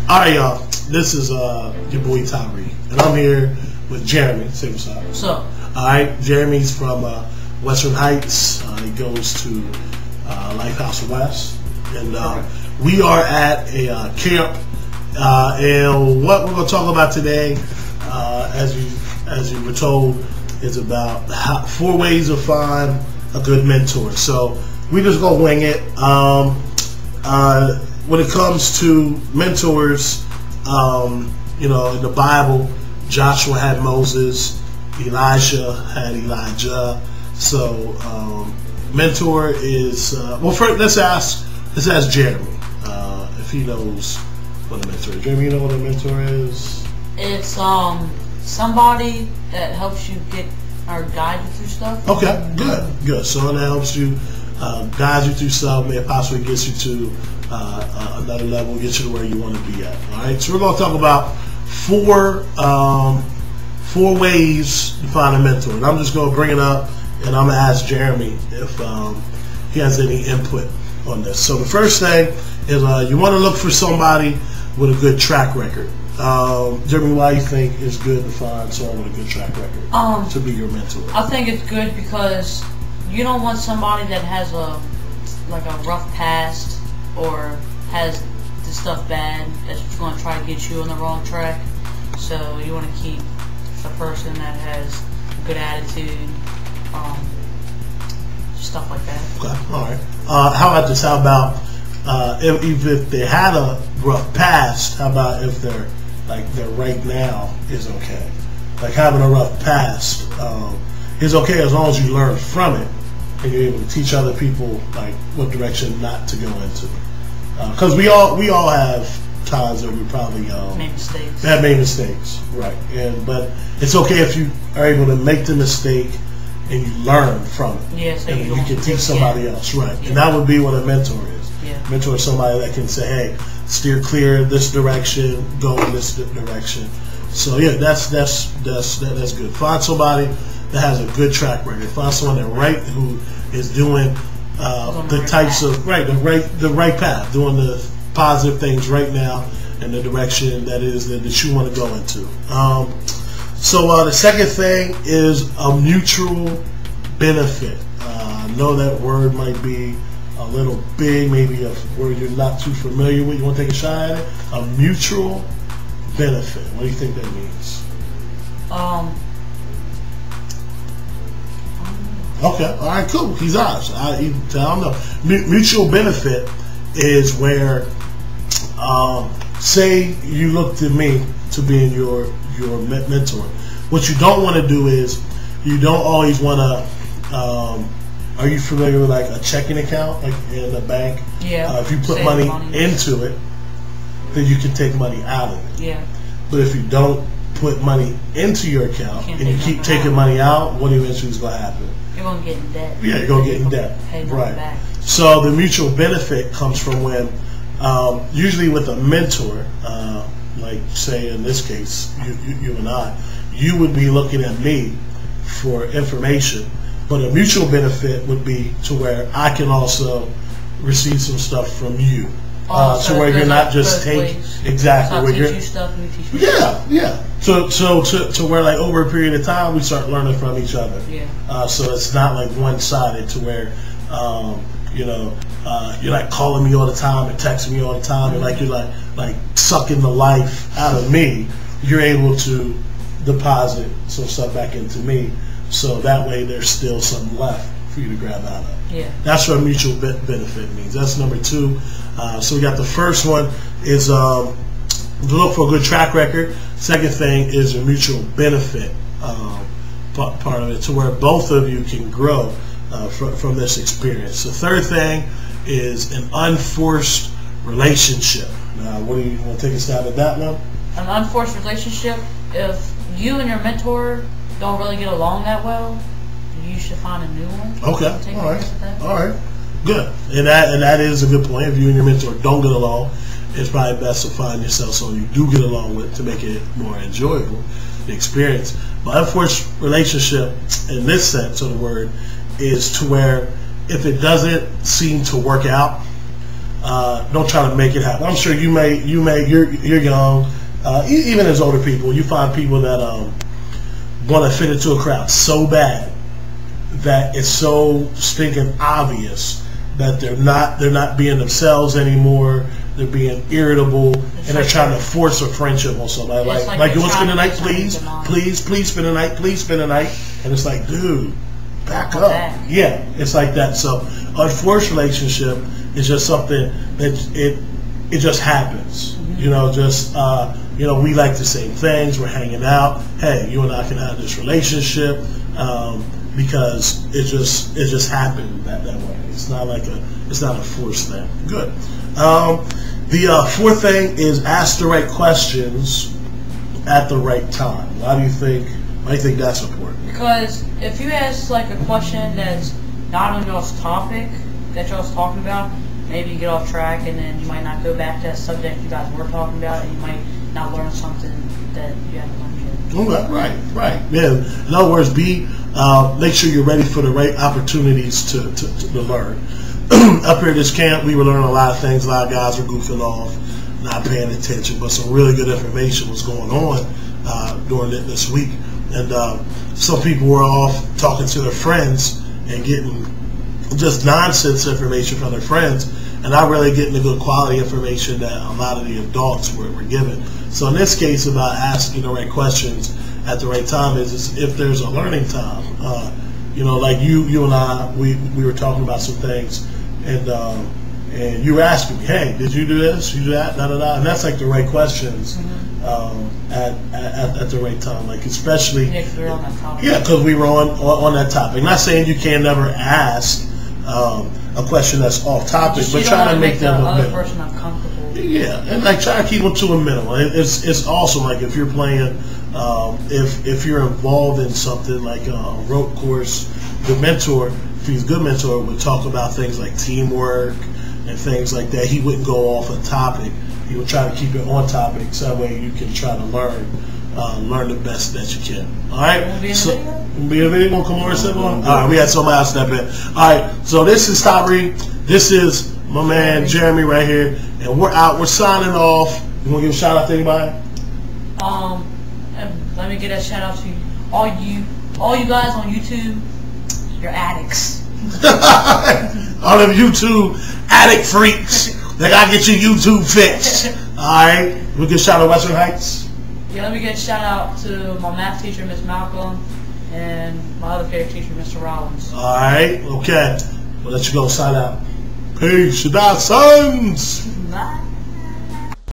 Alright, y'all. This is your boy Tyree, and I'm here with Jeremy. Say what's up. What's up? Alright, Jeremy's from Western Heights. He goes to Lifehouse West, and we are at a camp. And what we're going to talk about today, as you were told, is about 4 ways to find a good mentor. So we just gonna wing it. When it comes to mentors, you know, in the Bible, Joshua had Moses, Elijah had Elijah. So mentor is well. First, let's ask Jeremy if he knows what a mentor is. Jeremy, you know what a mentor is? It's somebody that helps you get or guide you through stuff. Okay, good. Someone that helps you, guides you through stuff, may possibly gets you to another level, get you to where you want to be at. All right, so we're going to talk about four ways to find a mentor, and I'm just going to bring it up, and I'm going to ask Jeremy if he has any input on this. So the first thing is you want to look for somebody with a good track record. Jeremy, why do you think it's good to find someone with a good track record to be your mentor? I think it's good because you don't want somebody that has a rough past or has the stuff bad that's going to try to get you on the wrong track. So you want to keep a person that has a good attitude, stuff like that. Okay, all right. How about this? How about if they had a rough past? How about if their right now is okay? Like having a rough past is okay as long as you learn from it and you're able to teach other people like what direction not to go into. Because we all have times that we probably made mistakes, right? But it's okay if you are able to make the mistake and you learn from it. Yeah, so and you can teach somebody else, right? Yeah. And that would be what a mentor is. Yeah. A mentor is somebody that can say, "Hey, steer clear of this direction, go in this direction." So yeah, that's good. Find somebody that has a good track record. Find someone who is doing the types of the right path, doing the positive things right now in the direction that you want to go into. So the second thing is a mutual benefit. I know that word might be a little big, maybe a word you're not too familiar with. You want to take a shot at it? A mutual benefit. What do you think that means? Okay, all right, cool. He's ours. I don't know. Mutual benefit is where, say you look to me to be your mentor. What you don't want to do is you don't always want to. Are you familiar with like a checking account, like in a bank? Yeah. If you put money into it, then you can take money out of it. Yeah. But if you don't put money into your account and you keep taking money out, what eventually is going to happen? You're going to get in debt. Yeah, you're going to get in debt. Right. Back. So the mutual benefit comes from when, usually with a mentor, like say in this case, you and I, you would be looking at me for information, but a mutual benefit would be to where I can also receive some stuff from you. So where you're not just taking exactly so where you're you stuff and you teach me yeah. So where like over a period of time we start learning from each other. Yeah. So it's not like one-sided to where you're like calling me all the time and texting me all the time and like you're like sucking the life out of me. You're able to deposit some stuff back into me, so that way there's still something left for you to grab out of. Yeah. That's what mutual benefit means. That's number 2. So we got the first one is to look for a good track record. Second thing is a mutual benefit part of it, to where both of you can grow from this experience. The third thing is an unforced relationship. Now, what do you want to take a stab at that one? An unforced relationship, if you and your mentor don't really get along that well, you should find a new one. Okay, all right, good. And that is a good point. If you and your mentor don't get along, it's probably best to find yourself someone you do get along with to make it more enjoyable, the experience. But unforced relationship, in this sense of the word, is to where if it doesn't seem to work out, don't try to make it happen. I'm sure you're young, even as older people, you find people that want to fit into a crowd so bad that it's so stinking obvious that they're not being themselves anymore. They're being irritable, and they're trying to force a friendship on somebody. Like you want to spend the night, please spend the night, please spend the night. And it's like, dude, back up. Yeah, it's like that. So, unforced relationship is just something that it just happens. You know, just we like the same things. We're hanging out. Hey, you and I can have this relationship because it just happened that way. It's not a forced thing. Good. The fourth thing is ask the right questions at the right time. Why do you think that's important? Because if you ask like a question that's not on y'all's topic that y'all's talking about, maybe you get off track and then you might not go back to that subject you guys were talking about, and you might not learn something that you haven't learned yet. Oh, right. Yeah. In other words, make sure you're ready for the right opportunities to learn. Up here at this camp, we were learning a lot of things. A lot of guys were goofing off, not paying attention, but some really good information was going on during this week. And some people were off talking to their friends and getting just nonsense information from their friends, and not really getting the good quality information that a lot of the adults were given. So in this case, about asking the right questions at the right time is if there's a learning time. Like you and I, we were talking about some things, and you were asking me, hey, did you do this? You do that? Da da da. And that's like the right questions at the right time. Like especially if we're on that topic. Yeah, because we were on that topic. Not saying you can never ask a question that's off topic, but try to make them the other person uncomfortable. Yeah, and like try to keep them to a minimum. It's awesome. Like if you're playing, if you're involved in something like a rope course, the mentor, if he's a good mentor, would talk about things like teamwork and things like that. He wouldn't go off a topic. He would try to keep it on topic, so that way you can try to learn the best that you can. All right. Be a video. Come over, sit on. All right. We had somebody else step in. All right. So this is Tyree. This is my man Jeremy right here, and we're out. We're signing off. You want to give a shout out to anybody? Let me get a shout out to all you guys on YouTube. You're addicts. All them YouTube addict freaks. They gotta get your YouTube fixed. Alright. We can shout out Western Heights. Yeah, let me get a shout out to my math teacher, Miss Malcolm, and my other favorite teacher, Mr. Rollins. Alright, okay. We'll let you go sign out. Peace, you sons. Bye.